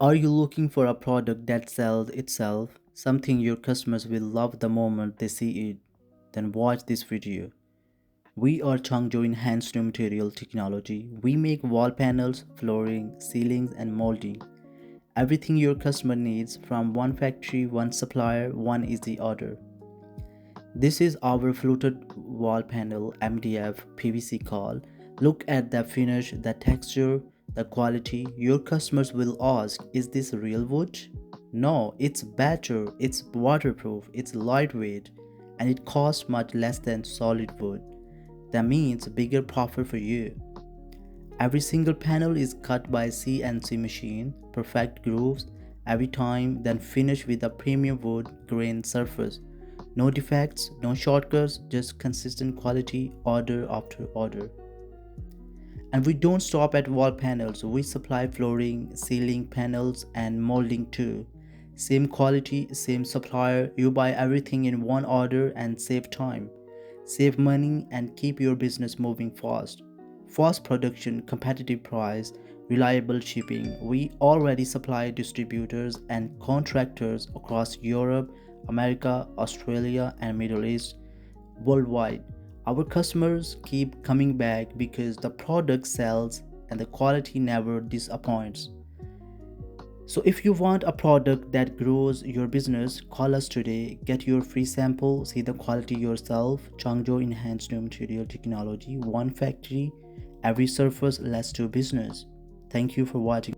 Are you looking for a product that sells itself? Something your customers will love the moment they see it? Then watch this video. We are Changzhou Enhanced New Material Technology. We make wall panels, flooring, ceilings, and molding. Everything your customer needs from one factory, one supplier, one easy order. This is our fluted wall panel MDF PVC call. Look at the finish, the texture, the quality. Your customers will ask, is this real wood? No, it's better, it's waterproof, it's lightweight, and it costs much less than solid wood. That means bigger profit for you. Every single panel is cut by CNC machine, perfect grooves every time, then finished with a premium wood grain surface. No defects, no shortcuts, just consistent quality order after order. And we don't stop at wall panels, we supply flooring, ceiling panels, and molding too. Same quality, same supplier, you buy everything in one order and save time. Save money and keep your business moving fast. Fast production, competitive price, reliable shipping. We already supply distributors and contractors across Europe, America, Australia, and Middle East worldwide. Our customers keep coming back because the product sells and the quality never disappoints. So if you want a product that grows your business, call us today. Get your free sample, see the quality yourself. Changzhou Enhanced New Material Technology, one factory, every surface, let's do business. Thank you for watching.